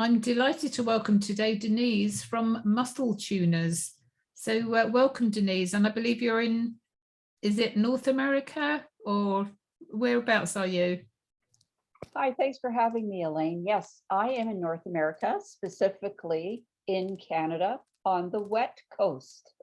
I'm delighted to welcome today Denise from Muscle Tuners. So welcome, Denise, and I believe you're in, is it North America or whereabouts are you? Hi, thanks for having me, Elaine. Yes, I am in North America, specifically in Canada on the wet coast.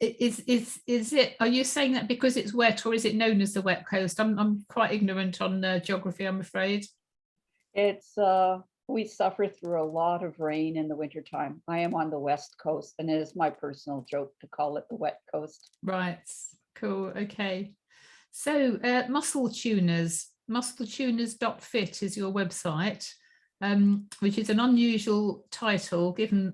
Is it, are you saying that because it's wet, or is it known as the wet coast? I'm quite ignorant on geography, I'm afraid. It's we suffer through a lot of rain in the wintertime. I am on the west coast, and it is my personal joke to call it the wet coast. Right, cool, okay. So Muscle Tuners, muscletuners.fit is your website, which is an unusual title given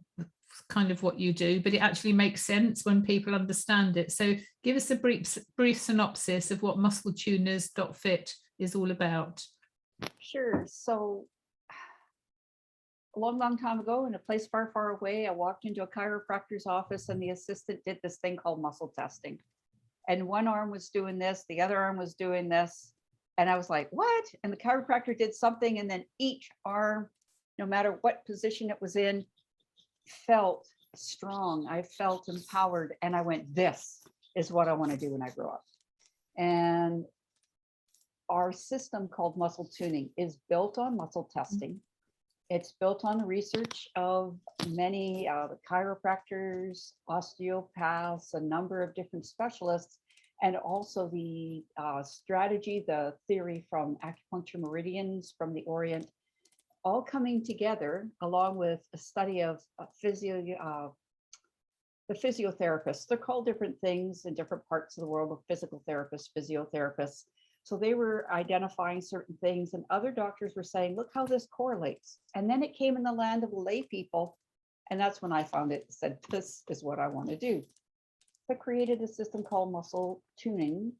kind of what you do, but it actually makes sense when people understand it. So give us a brief synopsis of what muscletuners.fit is all about. Sure. So a long time ago, in a place far away, I walked into a chiropractor's office, and the assistant did this thing called muscle testing. And one arm was doing this, the other arm was doing this. And I was like, what? And the chiropractor did something, and then each arm, no matter what position it was in, felt strong. I felt empowered, and I went, this is what I want to do when I grow up. And our system called muscle tuning is built on muscle testing. It's built on the research of many chiropractors, osteopaths, a number of different specialists, and also the strategy, the theory from acupuncture meridians from the Orient, all coming together along with a study of the physiotherapists. They're called different things in different parts of the world, of physical therapists, physiotherapists. So they were identifying certain things, and other doctors were saying, look how this correlates. And then it came in the land of lay people. And that's when I found it, said, this is what I want to do. I created a system called muscle tuning,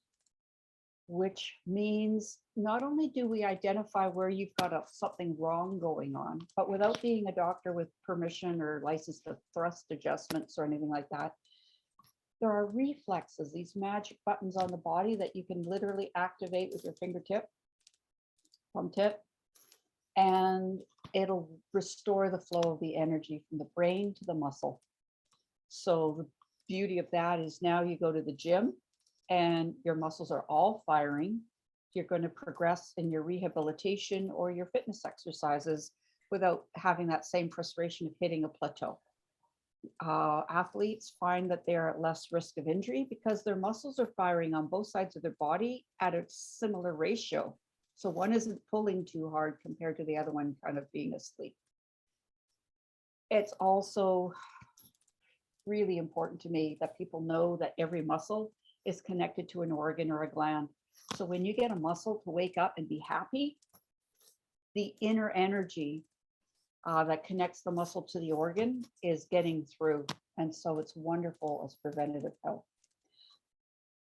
which means not only do we identify where you've got something wrong going on, but without being a doctor with permission or license to thrust adjustments or anything like that, there are reflexes, these magic buttons on the body that you can literally activate with your fingertip, thumb tip, and it'll restore the flow of the energy from the brain to the muscle. So the beauty of that is now you go to the gym and your muscles are all firing. You're going to progress in your rehabilitation or your fitness exercises without having that same frustration of hitting a plateau. Athletes find that they're at less risk of injury because their muscles are firing on both sides of their body at a similar ratio. So one isn't pulling too hard compared to the other one kind of being asleep. It's also really important to me that people know that every muscle is connected to an organ or a gland. So when you get a muscle to wake up and be happy, the inner energy that connects the muscle to the organ is getting through. And so it's wonderful as preventative health.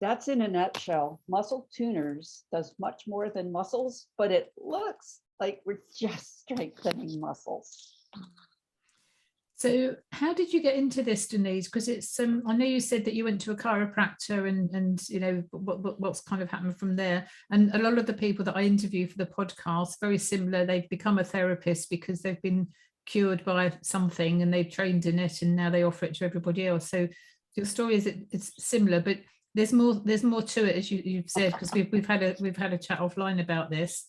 That's in a nutshell. Muscle Tuners does much more than muscles, but it looks like we're just strengthening muscles. So how did you get into this, Denise? Because it's I know you said that you went to a chiropractor and you know what's kind of happened from there. And a lot of the people that I interview for the podcast, very similar. They've become a therapist because they've been cured by something and they've trained in it, and now they offer it to everybody else. So your story is it's similar, but there's more to it, as you've said, because we've had a chat offline about this.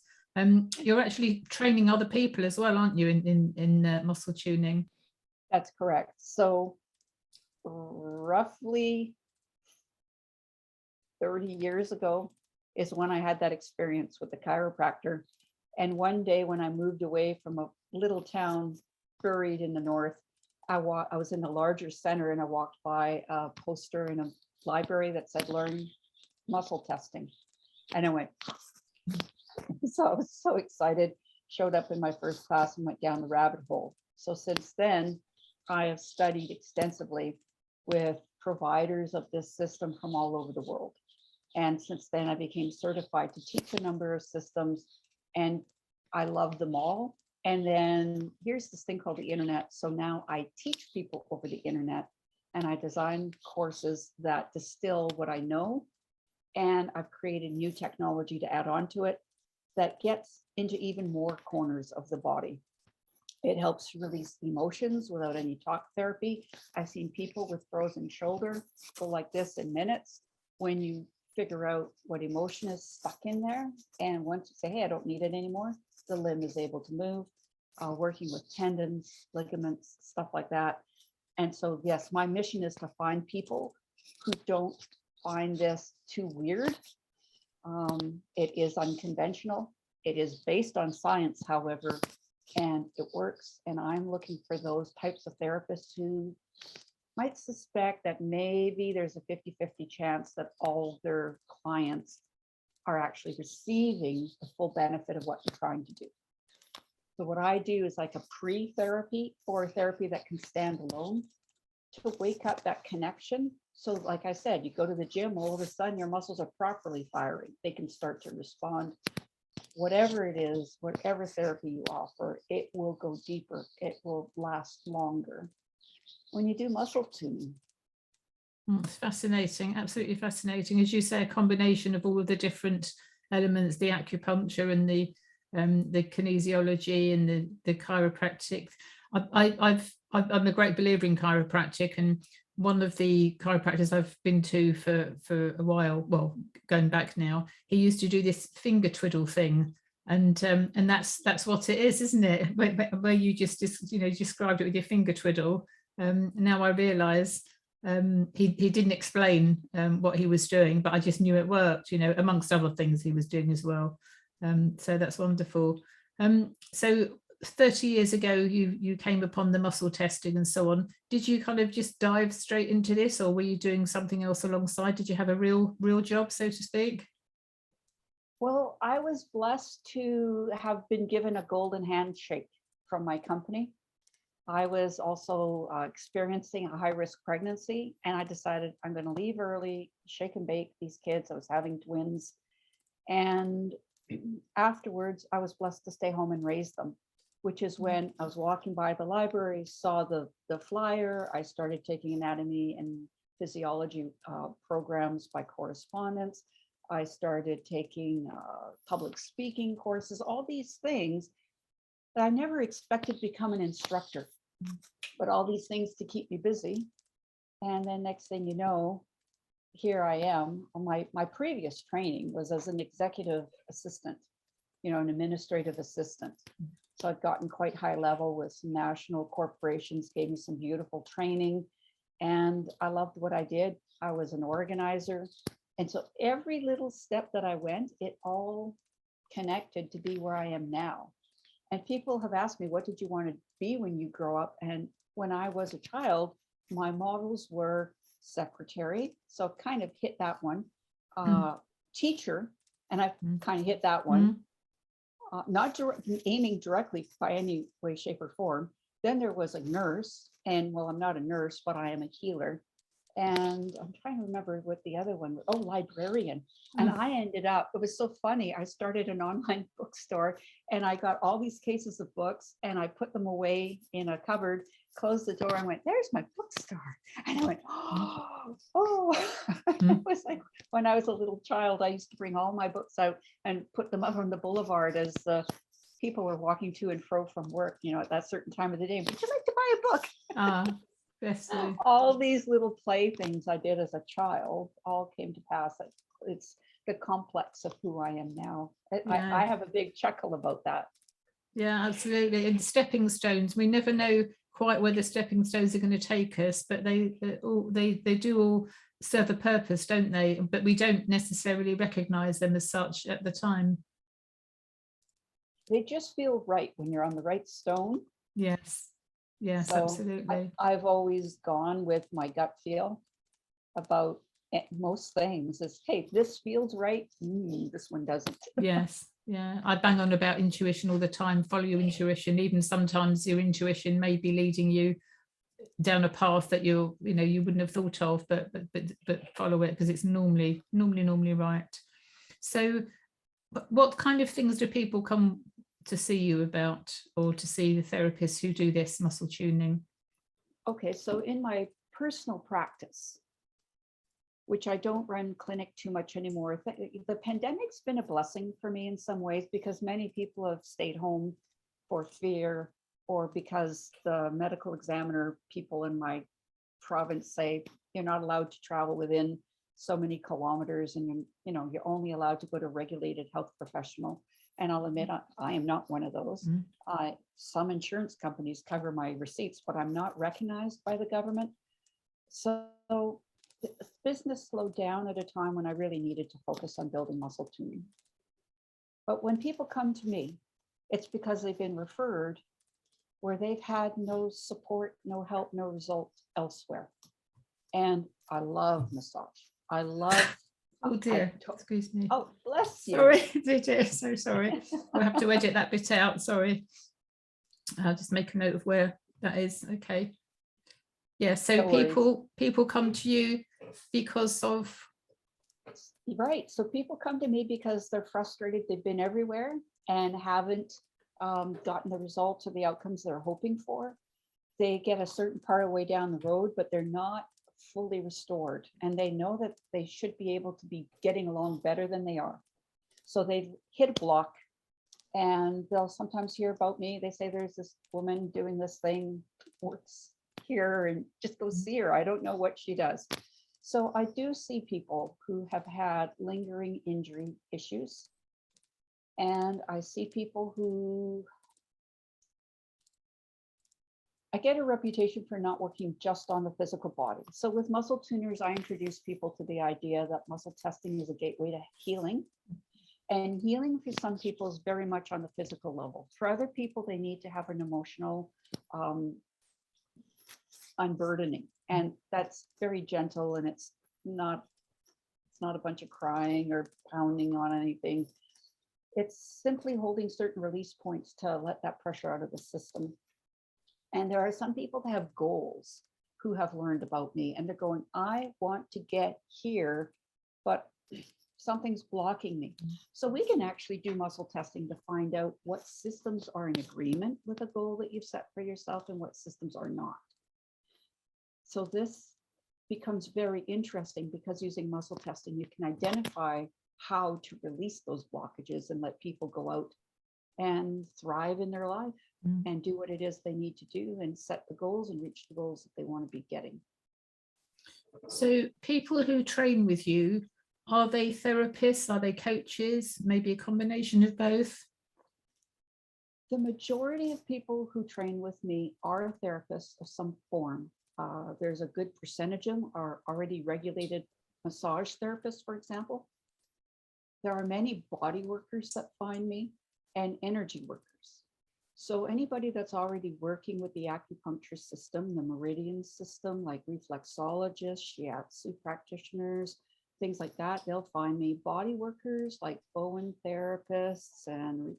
You're actually training other people as well, aren't you, in muscle tuning? That's correct. So roughly 30 years ago is when I had that experience with the chiropractor. And one day when I moved away from a little town buried in the north, I was in a larger center, and I walked by a poster in a library that said learn muscle testing. And I went, so I was so excited, showed up in my first class and went down the rabbit hole. So since then, I have studied extensively with providers of this system from all over the world. And since then, I became certified to teach a number of systems, and I love them all. And then here's this thing called the internet. So now I teach people over the internet, and I design courses that distill what I know. And I've created new technology to add on to it. that gets into even more corners of the body. It helps release emotions without any talk therapy. I've seen people with frozen shoulder go like this in minutes when you figure out what emotion is stuck in there. And once you say, hey, I don't need it anymore, the limb is able to move, working with tendons, ligaments, stuff like that. And so, yes, my mission is to find people who don't find this too weird. It is unconventional. It is based on science, however, and it works. And I'm looking for those types of therapists who might suspect that maybe there's a 50-50 chance that all their clients are actually receiving the full benefit of what you're trying to do. So what I do is like a pre-therapy or a therapy that can stand alone to wake up that connection. So like I said, you go to the gym, all of a sudden your muscles are properly firing. They can start to respond. Whatever it is, whatever therapy you offer, it will go deeper. It will last longer when you do muscle tuning. It's fascinating, absolutely fascinating. As you say, a combination of all of the different elements, the acupuncture and the kinesiology and the chiropractic. I'm a great believer in chiropractic, and one of the chiropractors I've been to for a while, well, going back now, he used to do this finger twiddle thing, and that's what it is, isn't it? Where you just described it with your finger twiddle. Now I realise he didn't explain what he was doing, but I just knew it worked, amongst other things he was doing as well. So that's wonderful. So 30 years ago, you came upon the muscle testing and so on. Did you kind of just dive straight into this, or were you doing something else alongside? Did you have a real job, so to speak? Well, I was blessed to have been given a golden handshake from my company. I was also experiencing a high-risk pregnancy, and I decided I'm going to leave early, shake and bake these kids. I was having twins, and afterwards, I was blessed to stay home and raise them, which is when I was walking by the library, saw the flyer. I started taking anatomy and physiology programs by correspondence. I started taking public speaking courses, all these things that I never expected to become an instructor, but all these things to keep me busy. And then next thing you know, here I am. My previous training was as an executive assistant, an administrative assistant. So I've gotten quite high level with some national corporations, gave me some beautiful training, and I loved what I did. I was an organizer. And so every little step that I went, it all connected to be where I am now. And people have asked me, what did you want to be when you grow up? And when I was a child, my models were secretary. So kind of hit that one. Teacher, and I kind of hit that one. Not aiming directly by any way, shape, or form. Then there was a nurse, and well, I'm not a nurse, but I am a healer. And I'm trying to remember what the other one was. Oh, librarian. And I ended up, it was so funny. I started an online bookstore, and I got all these cases of books, and I put them away in a cupboard, closed the door, and went, there's my bookstore. And I went, oh. It was like when I was a little child, I used to bring all my books out and put them up on the boulevard as people were walking to and fro from work, at that certain time of the day. Would you like to buy a book? Yes. All these little play things I did as a child all came to pass. It's the complex of who I am now. I have a big chuckle about that. Yeah, absolutely. And stepping stones, we never know quite where the stepping stones are going to take us, but they do all serve a purpose, don't they? But we don't necessarily recognize them as such at the time. They just feel right when you're on the right stone. Yes, so absolutely. I've always gone with my gut feel about most things. Is, hey, this feels right. This one doesn't. Yes. Yeah, I bang on about intuition all the time. Follow your intuition. Even sometimes your intuition may be leading you down a path that you wouldn't have thought of, but follow it, because it's normally right. So what kind of things do people come to see you about, or to see the therapists who do this muscle tuning? Okay, so in my personal practice, which I don't run clinic too much anymore. The pandemic's been a blessing for me in some ways, because many people have stayed home for fear, or because the medical examiner people in my province say you're not allowed to travel within so many kilometers, and you're only allowed to go to a regulated health professional. And I'll admit, I am not one of those. Some insurance companies cover my receipts, but I'm not recognized by the government. So business slowed down at a time when I really needed to focus on building muscle tuning. But when people come to me, it's because they've been referred where they've had no support, no help, no result elsewhere. And I love massage. I love. Oh dear, excuse me. Oh, bless you. Sorry, dear, so sorry. We'll have to edit that bit out, sorry. I'll just make a note of where that is, okay. Yeah, so No people come to you because of. Right, so people come to me because they're frustrated. They've been everywhere and haven't gotten the results or the outcomes they're hoping for. They get a certain part of the way down the road, but they're not fully restored, and they know that they should be able to be getting along better than they are. So they've hit a block, and they'll sometimes hear about me. They say there's this woman doing this thing, works here, and just go see her. I don't know what she does. So I do see people who have had lingering injury issues, and I see people who, I get a reputation for not working just on the physical body. So with muscle tuners, I introduce people to the idea that muscle testing is a gateway to healing. And healing for some people is very much on the physical level. For other people, they need to have an emotional unburdening. And that's very gentle, and it's not a bunch of crying or pounding on anything. It's simply holding certain release points to let that pressure out of the system. And there are some people that have goals who have learned about me, and they're going, I want to get here, but something's blocking me. So we can actually do muscle testing to find out what systems are in agreement with a goal that you've set for yourself and what systems are not. So this becomes very interesting, because using muscle testing, you can identify how to release those blockages and let people go out and thrive in their life and do what it is they need to do and set the goals and reach the goals that they want to be getting. So people who train with you, are they therapists? Are they coaches? Maybe a combination of both? The majority of people who train with me are therapists of some form. There's a good percentage of them are already regulated massage therapists, for example. There are many body workers that find me, and energy workers. So anybody that's already working with the acupuncture system, the meridian system, like reflexologists, shiatsu practitioners, things like that, they'll find me. Body workers like Bowen therapists, and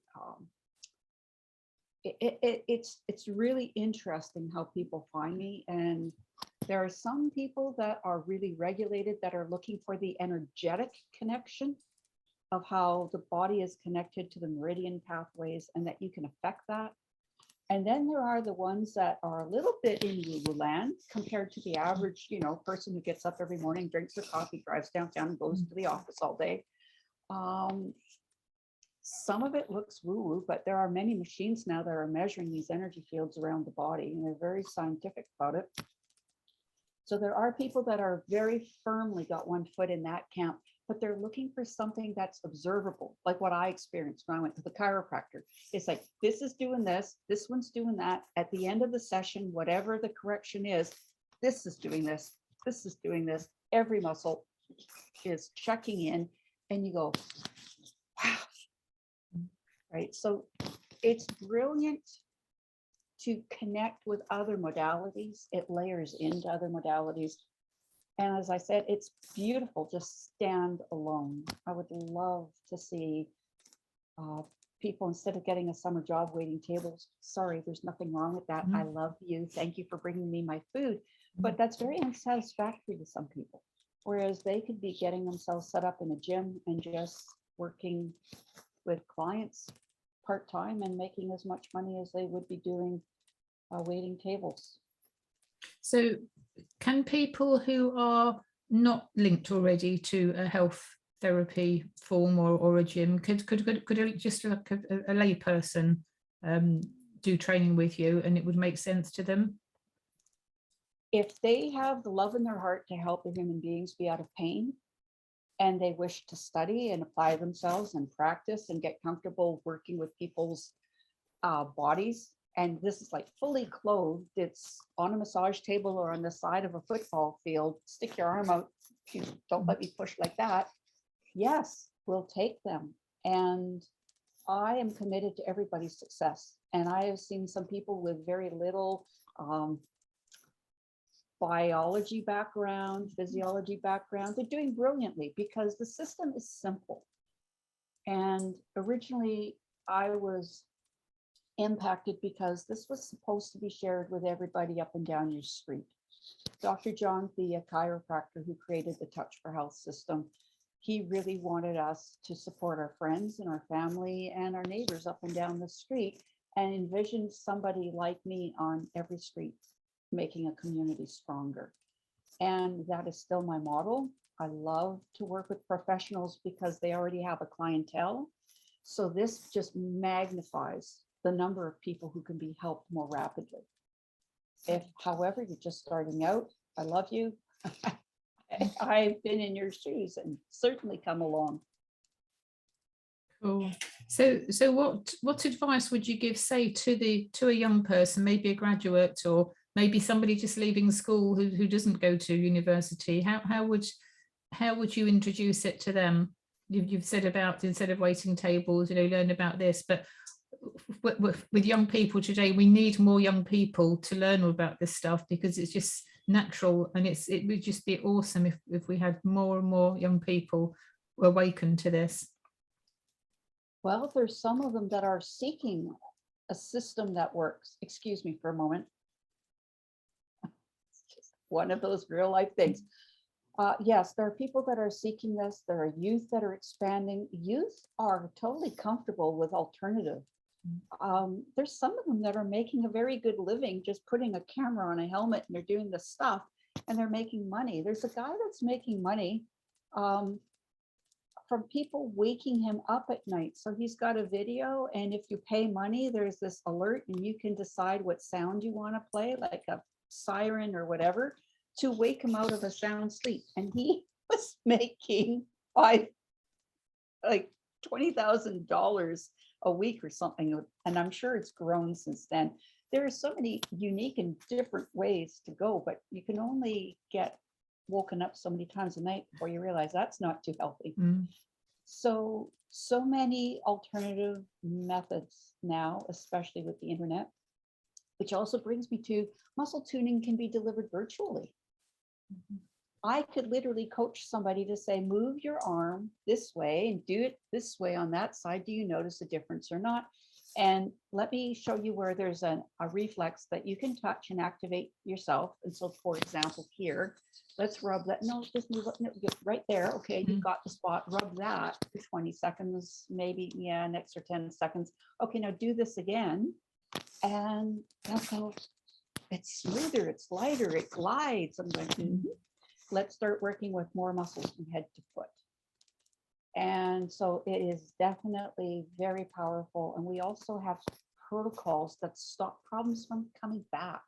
it's really interesting how people find me. And there are some people that are really regulated that are looking for the energetic connection of how the body is connected to the meridian pathways, and that you can affect that. And then there are the ones that are a little bit in woo-woo land compared to the average, person who gets up every morning, drinks their coffee, drives downtown, and goes to the office all day. Some of it looks woo-woo, but there are many machines now that are measuring these energy fields around the body, and they're very scientific about it. So there are people that are very firmly got one foot in that camp, but they're looking for something that's observable, like what I experienced when I went to the chiropractor. It's like, this is doing this one's doing that. At the end of the session, whatever the correction is, this is doing this is doing this. Every muscle is checking in, and you go, wow. Right. So it's brilliant to connect with other modalities. It layers into other modalities. And as I said, it's beautiful to stand alone. I would love to see people, instead of getting a summer job waiting tables, sorry, there's nothing wrong with that. I love you. Thank you for bringing me my food. But that's very unsatisfactory to some people. Whereas they could be getting themselves set up in a gym and just working with clients part-time and making as much money as they would be doing waiting tables. So can people who are not linked already to a health therapy form or a gym? Could just like a lay person do training with you and it would make sense to them? If they have the love in their heart to help the human beings be out of pain, and they wish to study and apply themselves and practice and get comfortable working with people's bodies, and this is like fully clothed, it's on a massage table or on the side of a football field, stick your arm out, don't let me push like that. Yes, we'll take them. And I am committed to everybody's success. And I have seen some people with very little biology background, physiology background, they're doing brilliantly because the system is simple. And originally I was impacted because this was supposed to be shared with everybody up and down your street. Dr. John Thea, a chiropractor who created the Touch for Health system, he really wanted us to support our friends and our family and our neighbors up and down the street, and envisioned somebody like me on every street, making a community stronger. And that is still my model. I love to work with professionals because they already have a clientele. So this just magnifies the number of people who can be helped more rapidly. If, however, you're just starting out, I love you. I've been in your shoes and certainly come along. Cool. So what advice would you give, say, to a young person, maybe a graduate or maybe somebody just leaving school who doesn't go to university? How would you introduce it to them? You've said about, instead of waiting tables, learn about this, but with young people today, we need more young people to learn all about this stuff because it's just natural, and it would just be awesome if we had more and more young people awakened to this. Well, there's some of them that are seeking a system that works. Excuse me for a moment. It's just one of those real life things. Yes, there are people that are seeking this. There are youth that are expanding. Youth are totally comfortable with alternative. There's some of them that are making a very good living, just putting a camera on a helmet and they're doing the stuff and they're making money. There's a guy that's making money from people waking him up at night. So he's got a video, and if you pay money, there's this alert and you can decide what sound you want to play, like a siren or whatever, to wake him out of a sound sleep. And he was making like $20,000 a week or something. And I'm sure it's grown since then. There are so many unique and different ways to go, but you can only get woken up so many times a night before you realize that's not too healthy. So many alternative methods now, especially with the internet, which also brings me to muscle tuning can be delivered virtually. I could literally coach somebody to say, move your arm this way and do it this way on that side. Do you notice a difference or not? And let me show you where there's a reflex that you can touch and activate yourself. And so, for example, here, let's rub that. No, just move it right there. Okay, you've got the spot. Rub that for 20 seconds, maybe, yeah, an extra 10 seconds. Okay, now do this again. And that's how it's smoother, it's lighter, it glides. I'm going, let's start working with more muscles from head to foot. And so it is definitely very powerful. And we also have protocols that stop problems from coming back.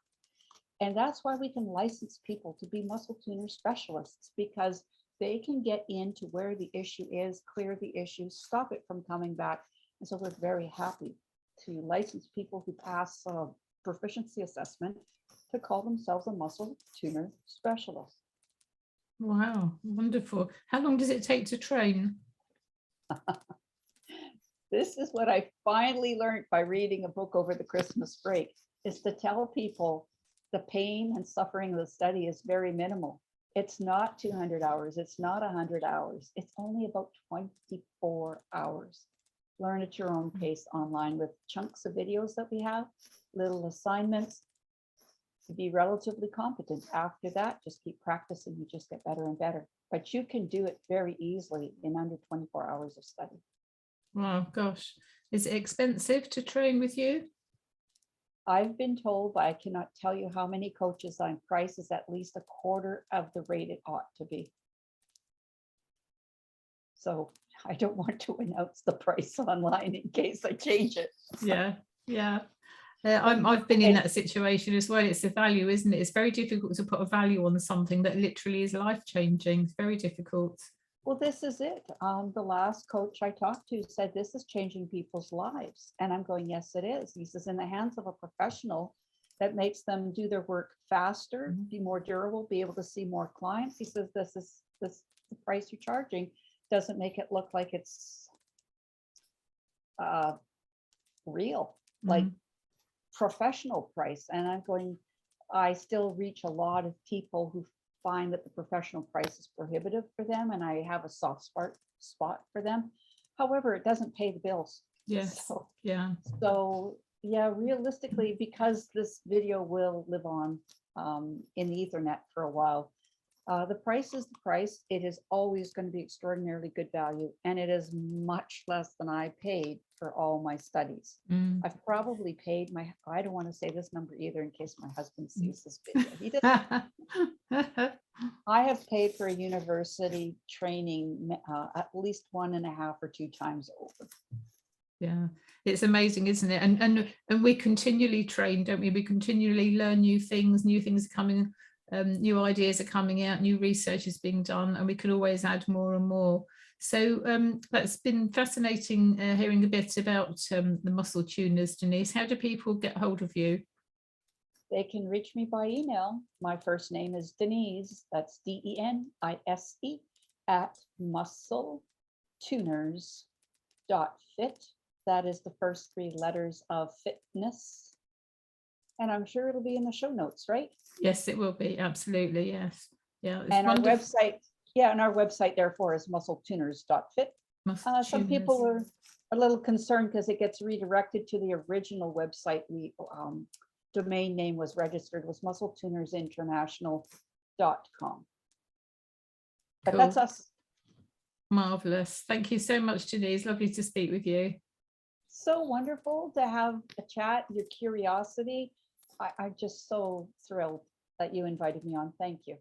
And that's why we can license people to be muscle tuner specialists, because they can get into where the issue is, clear the issue, stop it from coming back. And so we're very happy to license people who pass a proficiency assessment to call themselves a muscle tuner specialist. Wow, wonderful. How long does it take to train? This is what I finally learned by reading a book over the Christmas break, is to tell people the pain and suffering of the study is very minimal. It's not 200 hours. It's not 100 hours. It's only about 24 hours. Learn at your own pace online with chunks of videos that we have, little assignments to be relatively competent. After that, just keep practicing. You just get better and better. But you can do it very easily in under 24 hours of study. Wow, gosh. Is it expensive to train with you? I've been told, but I cannot tell you how many coaches on price is at least a quarter of the rate it ought to be. So I don't want to announce the price online in case I change it. Yeah, yeah. I've been in that situation as well. It's the value, isn't it? It's very difficult to put a value on something that literally is life-changing. It's very difficult. Well, this is it. The last coach I talked to said, this is changing people's lives. And I'm going, yes, it is. He says, in the hands of a professional that makes them do their work faster, be more durable, be able to see more clients. He says, this the price you're charging doesn't make it look like it's real, like professional price. And I'm going, I still reach a lot of people who find that the professional price is prohibitive for them, and I have a soft spot for them. However, it doesn't pay the bills. Yes. So, yeah. So yeah, realistically, because this video will live on in the Ethernet for a while, the price is the price. It is always going to be extraordinarily good value, and it is much less than I paid for all my studies. I've probably paid I don't want to say this number either in case my husband sees this video. He doesn't. I have paid for a university training at least 1.5 or 2 times over. Yeah, it's amazing, isn't it? And we continually train, don't we? We continually learn new things are coming. New ideas are coming out, new research is being done, and we can always add more and more. So that's been fascinating hearing a bit about the muscle tuners, Denise. How do people get hold of you? They can reach me by email. My first name is Denise, that's DENISE, at muscletuners.fit. That is the first 3 letters of fitness. And I'm sure it'll be in the show notes, right? Yes, it will be. Absolutely. Yes. Yeah. And our website, and our website therefore is muscletuners.fit. Some people are a little concerned because it gets redirected to the original website. We domain name was registered, was muscletunersinternational.com. But Cool. that's us. Marvelous. Thank you so much, Denise. Lovely to speak with you. So wonderful to have a chat, your curiosity. I'm just so thrilled that you invited me on. Thank you.